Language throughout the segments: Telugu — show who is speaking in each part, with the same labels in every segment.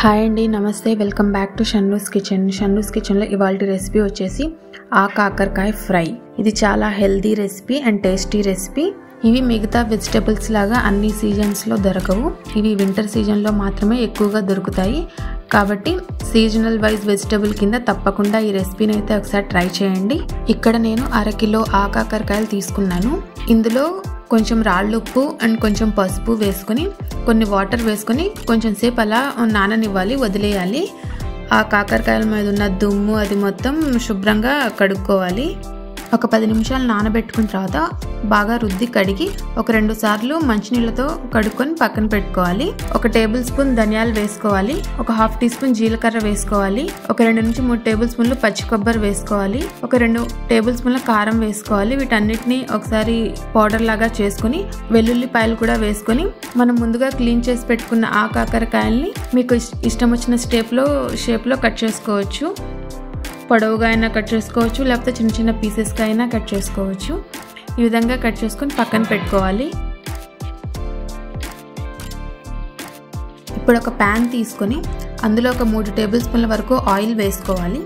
Speaker 1: హాయ్ అండి, నమస్తే. Welcome back to Shannu's kitchen. Shannu's కిచెన్లో ఇవాల్టి రెసిపీ వచ్చేసి కాకరకాయ ఫ్రై. ఇది చాలా healthy recipe and tasty recipe. ఇవి మిగతా వెజిటబుల్స్ లాగా అన్ని సీజన్స్లో దొరకవు. ఇవి వింటర్ సీజన్లో మాత్రమే ఎక్కువగా దొరుకుతాయి. కాబట్టి సీజనల్ వైజ్ వెజిటబుల్ కింద తప్పకుండా ఈ రెసిపీని అయితే ఒకసారి ట్రై చేయండి. ఇక్కడ నేను 1/2 కిలో కాకరకాయలు తీసుకున్నాను. ఇందులో కొంచెం రాళ్ళుప్పు అండ్ కొంచెం పసుపు వేసుకొని కొన్ని వాటర్ వేసుకొని కొంచెం సేపు అలా నాననివ్వాలి, వదిలేయాలి. ఆ కాకరకాయల మీద ఉన్న దుమ్ము అది మొత్తం శుభ్రంగా కడుక్కోవాలి. ఒక 10 నిమిషాలు నానబెట్టుకున్న తర్వాత బాగా రుద్ది కడిగి ఒక 2 సార్లు మంచినీళ్ళతో కడుక్కొని పక్కన పెట్టుకోవాలి. 1 టేబుల్ స్పూన్ ధనియాలు వేసుకోవాలి. ఒక 1/2 టీ స్పూన్ జీలకర్ర వేసుకోవాలి. ఒక 2 నుంచి 3 టేబుల్ స్పూన్లు పచ్చి కొబ్బరి వేసుకోవాలి. ఒక 2 టేబుల్ స్పూన్ల కారం వేసుకోవాలి. వీటన్నిటిని ఒకసారి పౌడర్ లాగా చేసుకుని వెల్లుల్లిపాయలు కూడా వేసుకొని మనం ముందుగా క్లీన్ చేసి పెట్టుకున్న ఆ కాకరకాయల్ని మీకు ఇష్టం వచ్చిన షేప్లో కట్ చేసుకోవచ్చు. పొడవుగా అయినా కట్ చేసుకోవచ్చు, లేకపోతే చిన్న చిన్న పీసెస్గా అయినా కట్ చేసుకోవచ్చు. ఈ విధంగా కట్ చేసుకొని పక్కన పెట్టుకోవాలి. ఇప్పుడు ఒక ప్యాన్ తీసుకొని అందులో ఒక 3 టేబుల్ స్పూన్ల వరకు ఆయిల్ వేసుకోవాలి.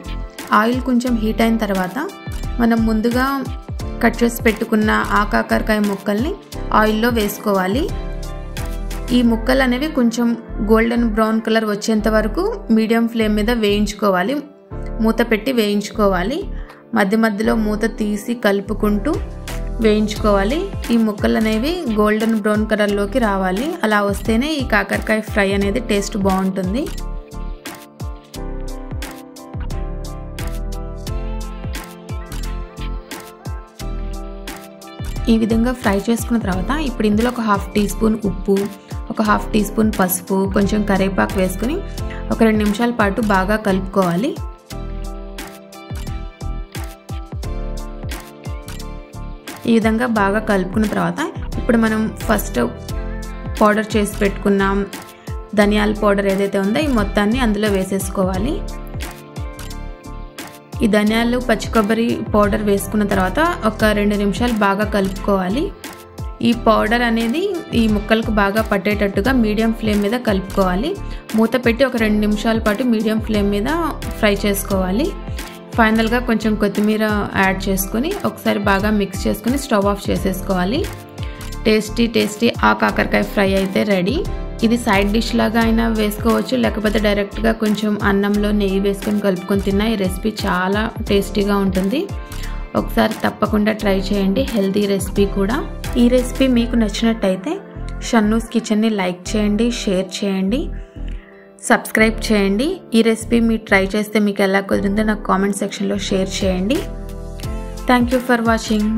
Speaker 1: ఆయిల్ కొంచెం హీట్ అయిన తర్వాత మనం ముందుగా కట్ చేసి పెట్టుకున్న ఆ కాకరకాయ ముక్కల్ని ఆయిల్లో వేసుకోవాలి. ఈ ముక్కలు అనేవి కొంచెం గోల్డెన్ బ్రౌన్ కలర్ వచ్చేంత వరకు మీడియం ఫ్లేమ్ మీద వేయించుకోవాలి. మూత పెట్టి వేయించుకోవాలి. మధ్య మధ్యలో మూత తీసి కలుపుకుంటూ వేయించుకోవాలి. ఈ ముక్కలు అనేవి గోల్డెన్ బ్రౌన్ కలర్లోకి రావాలి. అలా వస్తేనే ఈ కాకరకాయ ఫ్రై అనేది టేస్ట్ బాగుంటుంది. ఈ విధంగా ఫ్రై చేసుకున్న తర్వాత ఇప్పుడు ఇందులో ఒక 1/2 టీ స్పూన్ ఉప్పు, ఒక 1/2 టీ స్పూన్ పసుపు, కొంచెం కరివేపాకు వేసుకుని ఒక 2 నిమిషాల పాటు బాగా కలుపుకోవాలి. ఈ విధంగా బాగా కలుపుకున్న తర్వాత ఇప్పుడు మనం ఫస్ట్ పౌడర్ చేసి పెట్టుకున్నాం ధనియాల పౌడర్ ఏదైతే ఉందో ఈ మొత్తాన్ని అందులో వేసేసుకోవాలి. ఈ ధనియాలు పచ్చి కొబ్బరి పౌడర్ వేసుకున్న తర్వాత ఒక 2 నిమిషాలు బాగా కలుపుకోవాలి. ఈ పౌడర్ అనేది ఈ ముక్కలకు బాగా పట్టేటట్టుగా మీడియం ఫ్లేమ్ మీద కలుపుకోవాలి. మూత పెట్టి ఒక 2 నిమిషాల పాటు మీడియం ఫ్లేమ్ మీద ఫ్రై చేసుకోవాలి. ఫైనల్గా కొంచెం కొత్తిమీర యాడ్ చేసుకొని ఒకసారి బాగా మిక్స్ చేసుకుని స్టవ్ ఆఫ్ చేసేసుకోవాలి. టేస్టీ ఆ కాకరకాయ ఫ్రై అయితే రెడీ. ఇది సైడ్ డిష్ లాగా అయినా వేసుకోవచ్చు, లేకపోతే డైరెక్ట్గా కొంచెం అన్నంలో నెయ్యి వేసుకొని కలుపుకొని తిన్నా ఈ రెసిపీ చాలా టేస్టీగా ఉంటుంది. ఒకసారి తప్పకుండా ట్రై చేయండి. హెల్తీ రెసిపీ కూడా. ఈ రెసిపీ మీకు నచ్చినట్టయితే షన్నూస్ కిచెన్ని లైక్ చేయండి, షేర్ చేయండి, సబ్స్క్రైబ్ చేయండి. ఈ రెసిపీ మీరు ట్రై చేస్తే మీకు ఎలా కుదిరిందో నాకు కామెంట్ సెక్షన్లో షేర్ చేయండి. Thank you for watching.